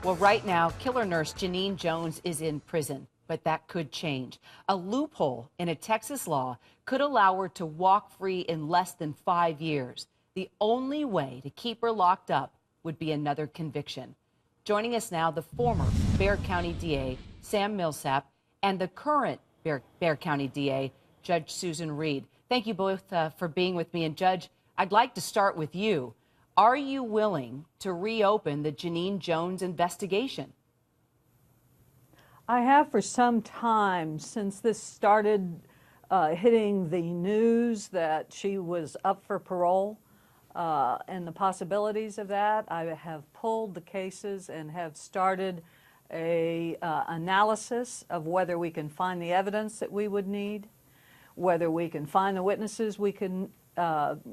Well, right now, killer nurse Janine Jones is in prison, but that could change. A loophole in a Texas law could allow her to walk free in less than 5 years. The only way to keep her locked up would be another conviction. Joining us now, the former Bexar County DA, Sam Millsap, and the current Bexar County DA, Judge Susan Reed. Thank you both for being with me. And Judge, I'd like to start with you. Are you willing to reopen the Janine Jones investigation? I have for some time since this started hitting the news that she was up for parole and the possibilities of that. I have pulled the cases and have started a analysis of whether we can find the evidence that we would need, whether we can find the witnesses we can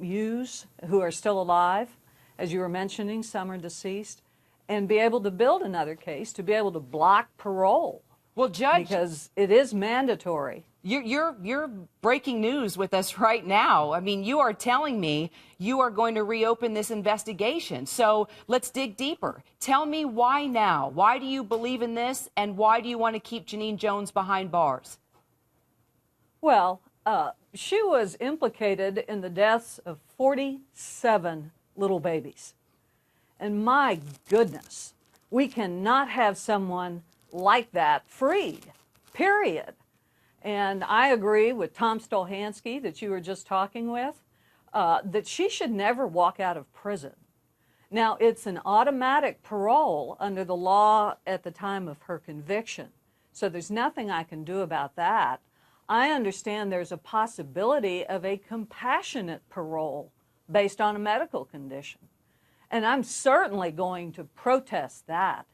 use who are still alive. As you were mentioning, some are deceased, and be able to build another case to be able to block parole. Well, Judge, because it is mandatory. You're breaking news with us right now. I mean, you are telling me you are going to reopen this investigation. So let's dig deeper. Tell me why now? Why do you believe in this, and why do you want to keep Janine Jones behind bars? Well, she was implicated in the deaths of 47 little babies. And my goodness, we cannot have someone like that freed, period. And I agree with Tom Stolhansky that you were just talking with, that she should never walk out of prison. Now, it's an automatic parole under the law at the time of her conviction, so there's nothing I can do about that. I understand there's a possibility of a compassionate parole based on a medical condition. And I'm certainly going to protest that,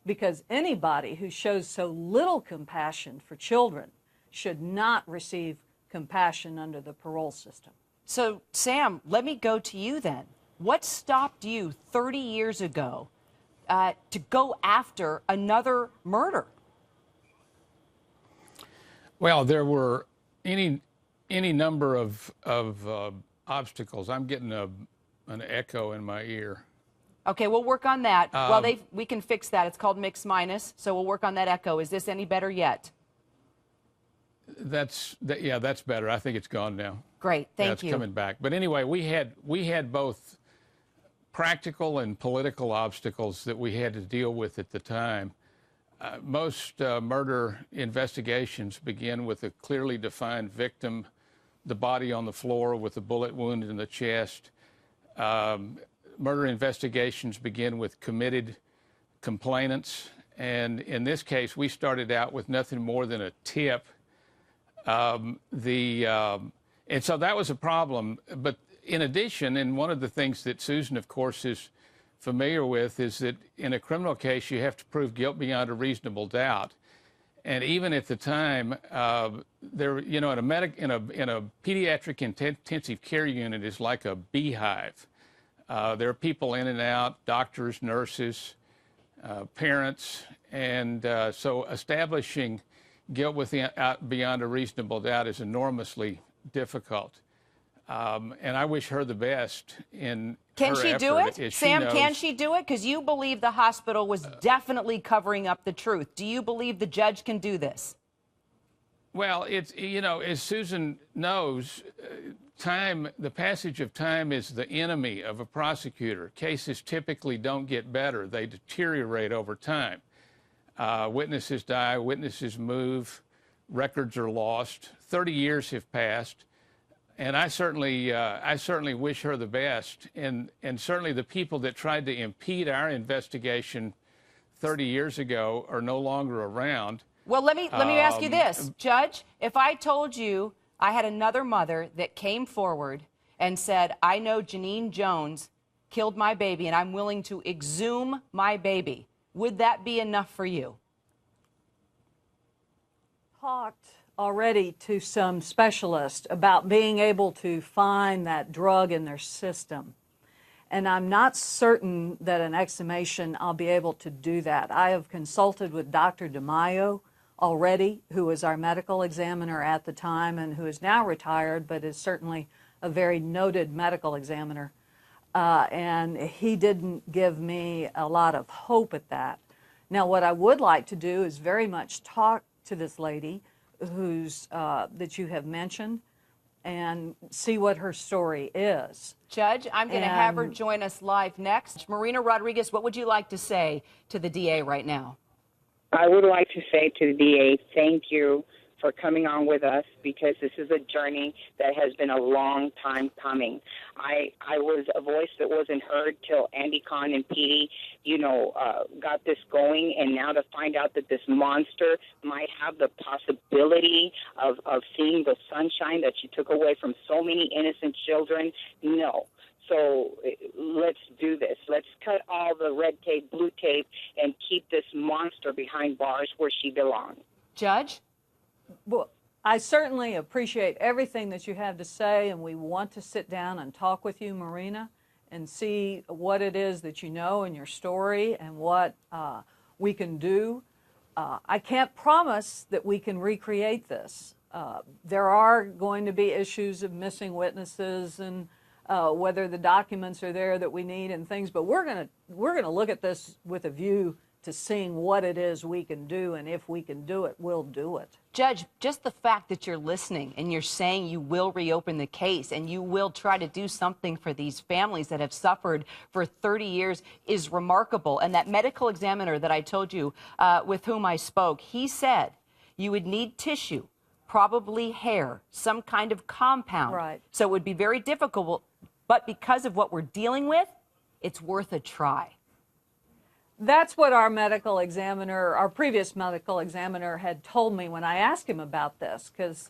because anybody who shows so little compassion for children should not receive compassion under the parole system. So, Sam, let me go to you then. What stopped you 30 years ago to go after another murder? Well, there were any number of obstacles. I'm getting an echo in my ear. Okay, we'll work on that. Well, we can fix that. It's called mix minus, so we'll work on that echo. Is this any better yet? Yeah, that's better. I think it's gone now. Great, thank you. It's coming back. But anyway, we had both practical and political obstacles that we had to deal with at the time. Most murder investigations begin with a clearly defined victim, the body on the floor with a bullet wound in the chest. Murder investigations begin with committed complainants. And in this case, we started out with nothing more than a tip. And so that was a problem. But in addition, and one of the things that Susan, of course, is familiar with, is that in a criminal case, you have to prove guilt beyond a reasonable doubt. And even at the time, there, you know, in a pediatric intensive care unit is like a beehive. There are people in and out, doctors, nurses, parents, and so establishing guilt beyond a reasonable doubt is enormously difficult. And I wish her the best in Can her she do effort, it? Sam, can she do it? Because you believe the hospital was definitely covering up the truth. Do you believe the judge can do this? Well, it's, you know, as Susan knows, the passage of time is the enemy of a prosecutor. Cases typically don't get better. They deteriorate over time. Witnesses die, witnesses move, records are lost. 30 years have passed. And I certainly wish her the best. And certainly the people that tried to impede our investigation 30 years ago are no longer around. Well, let me ask you this, Judge. If I told you I had another mother that came forward and said, I know Janine Jones killed my baby and I'm willing to exhume my baby, would that be enough for you? Talked already to some specialists about being able to find that drug in their system. And I'm not certain that an exhumation I'll be able to do that. I have consulted with Dr. DeMaio already, who was our medical examiner at the time and who is now retired, but is certainly a very noted medical examiner. And he didn't give me a lot of hope at that. Now, what I would like to do is very much talk to this lady who's that you have mentioned and see what her story is. Judge, I'm going to have her join us live next. Marina Rodriguez, what would you like to say to the DA right now? I would like to say to the DA, thank you for coming on with us, because this is a journey that has been a long time coming. I was a voice that wasn't heard till Andy Kahn and Petey, got this going, and now to find out that this monster might have the possibility of seeing the sunshine that she took away from so many innocent children, no. So let's do this. Let's cut all the red tape, blue tape, and keep this monster behind bars where she belongs. Judge? Well, I certainly appreciate everything that you have to say, and we want to sit down and talk with you, Marina, and see what it is that you know in your story and what we can do. I can't promise that we can recreate this. There are going to be issues of missing witnesses and whether the documents are there that we need and things, but we're gonna look at this with a view to seeing what it is we can do, and if we can do it, we'll do it. Judge, just the fact that you're listening and you're saying you will reopen the case and you will try to do something for these families that have suffered for 30 years is remarkable. And that medical examiner that I told you with whom I spoke, he said you would need tissue, probably hair, some kind of compound. Right. So it would be very difficult, but because of what we're dealing with, it's worth a try. That's what our medical examiner, our previous medical examiner, had told me when I asked him about this, because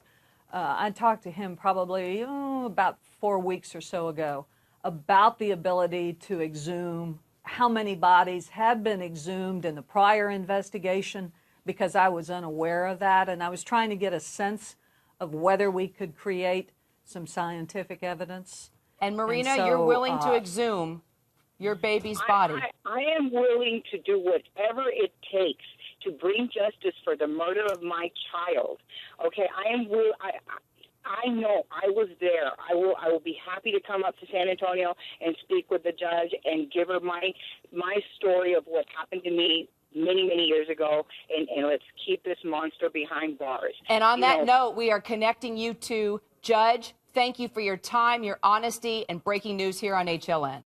I talked to him probably about 4 weeks or so ago about the ability to exhume, how many bodies had been exhumed in the prior investigation, because I was unaware of that, and I was trying to get a sense of whether we could create some scientific evidence. And Marina, you're willing to exhume your baby's body. I am willing to do whatever it takes to bring justice for the murder of my child. Okay, I know I was there. I will be happy to come up to San Antonio and speak with the judge and give her my story of what happened to me many years ago, and let's keep this monster behind bars. And on that note, we are connecting you to Judge. Thank you for your time, your honesty, and breaking news here on HLN.